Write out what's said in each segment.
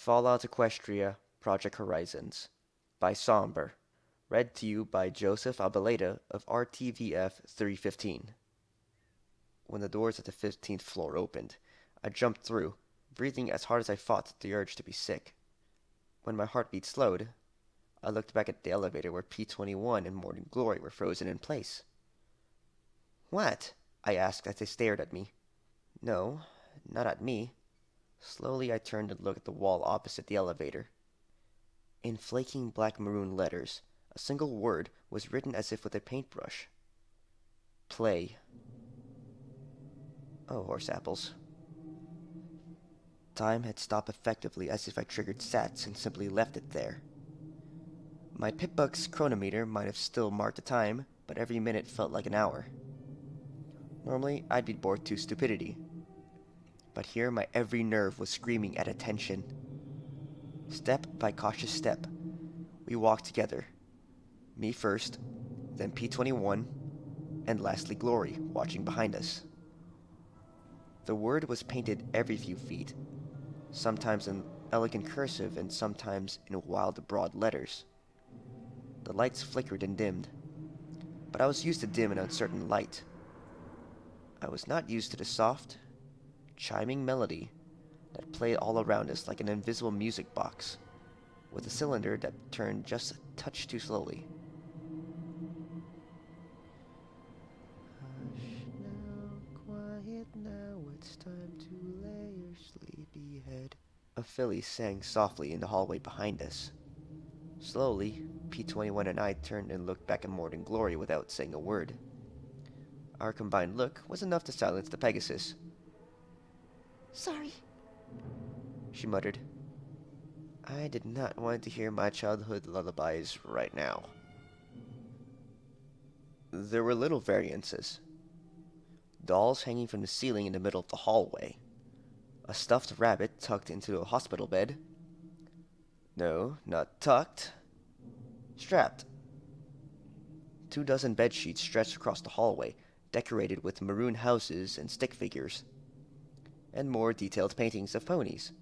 Fallout Equestria, Project Horizons by Somber. Read to you by Joseph Abeleda of RTVF 315. When the doors of the 15th floor opened, I jumped through, breathing as hard as I fought the urge to be sick. When my heartbeat slowed, I looked back at the elevator where P-21 and Morning Glory were frozen in place. "What?" I asked as they stared at me. No, not at me. Slowly I turned and looked at the wall opposite the elevator. In flaking black-maroon letters, a single word was written as if with a paintbrush. Play. Oh, horse apples. Time had stopped effectively as if I triggered SATs and simply left it there. My Pip-Bug's chronometer might have still marked the time, but every minute felt like an hour. Normally, I'd be bored to stupidity. But here my every nerve was screaming at attention. Step by cautious step, we walked together. Me first, then P-21, and lastly Glory, watching behind us. The word was painted every few feet, sometimes in elegant cursive and sometimes in wild, broad letters. The lights flickered and dimmed, but I was used to dim and uncertain light. I was not used to the soft, chiming melody that played all around us like an invisible music box, with a cylinder that turned just a touch too slowly. Hush now, quiet now, it's time to lay your sleepy head. A filly sang softly in the hallway behind us. Slowly, P-21 and I turned and looked back at Morning Glory without saying a word. Our combined look was enough to silence the Pegasus. "Sorry," she muttered. I did not want to hear my childhood lullabies right now. There were little variances. Dolls hanging from the ceiling in the middle of the hallway. A stuffed rabbit tucked into a hospital bed. No, not tucked. Strapped. 24 bed sheets stretched across the hallway, decorated with maroon houses and stick figures. And more detailed paintings of ponies.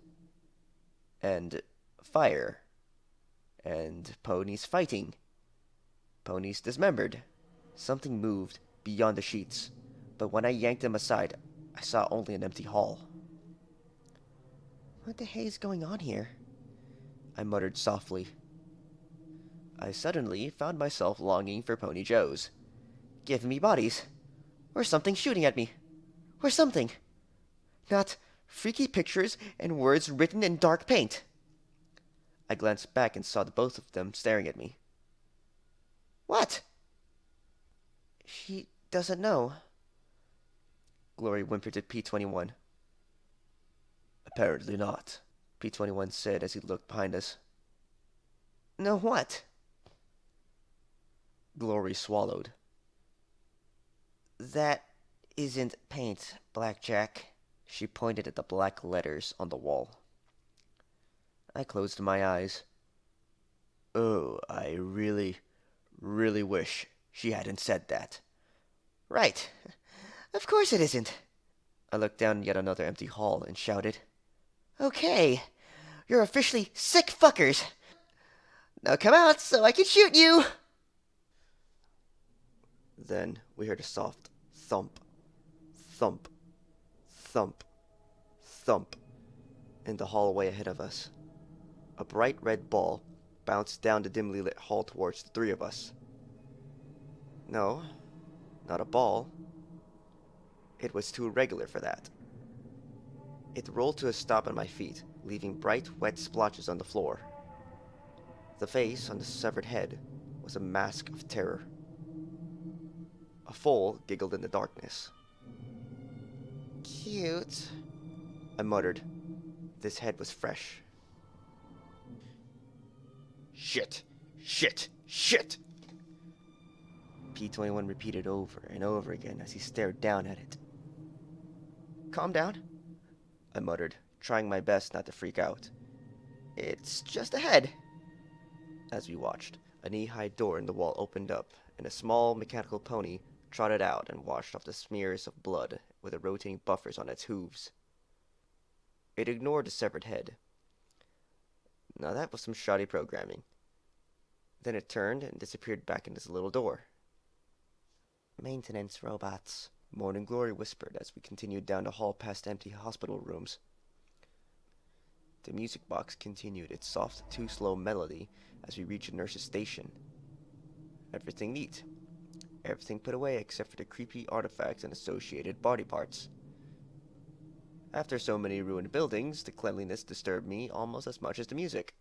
And fire. And ponies fighting. Ponies dismembered. Something moved beyond the sheets, but when I yanked them aside, I saw only an empty hall. What the hay is going on here? I muttered softly. I suddenly found myself longing for Pony Joes. Give me bodies. Or something shooting at me. Or something. Not freaky pictures and words written in dark paint. I glanced back and saw the both of them staring at me. What? She doesn't know. Glory whimpered at P-21. Apparently not, P-21 said as he looked behind us. No what? Glory swallowed. That isn't paint, Blackjack. She pointed at the black letters on the wall. I closed my eyes. Oh, I really wish she hadn't said that. Right. Of course it isn't. I looked down yet another empty hall and shouted, Okay, you're officially sick fuckers. Now come out so I can shoot you. Then we heard a soft thump, thump, thump, thump in the hallway ahead of us. A bright red ball bounced down the dimly lit hall towards the three of us. No, not a ball. It was too irregular for that. It rolled to a stop at my feet, leaving bright, wet splotches on the floor. The face on the severed head was a mask of terror. A foal giggled in the darkness. Cute, I muttered. This head was fresh. Shit! Shit! Shit! P-21 repeated over and over again as he stared down at it. Calm down, I muttered, trying my best not to freak out. It's just a head. As we watched, a knee-high door in the wall opened up, and a small mechanical pony trotted out and washed off the smears of blood with the rotating buffers on its hooves. It ignored the severed head. Now that was some shoddy programming. Then it turned and disappeared back into its little door. "Maintenance robots," Morning Glory whispered as we continued down the hall past empty hospital rooms. The music box continued its soft, too-slow melody as we reached the nurse's station. Everything neat. Everything put away except for the creepy artifacts and associated body parts. After so many ruined buildings, the cleanliness disturbed me almost as much as the music.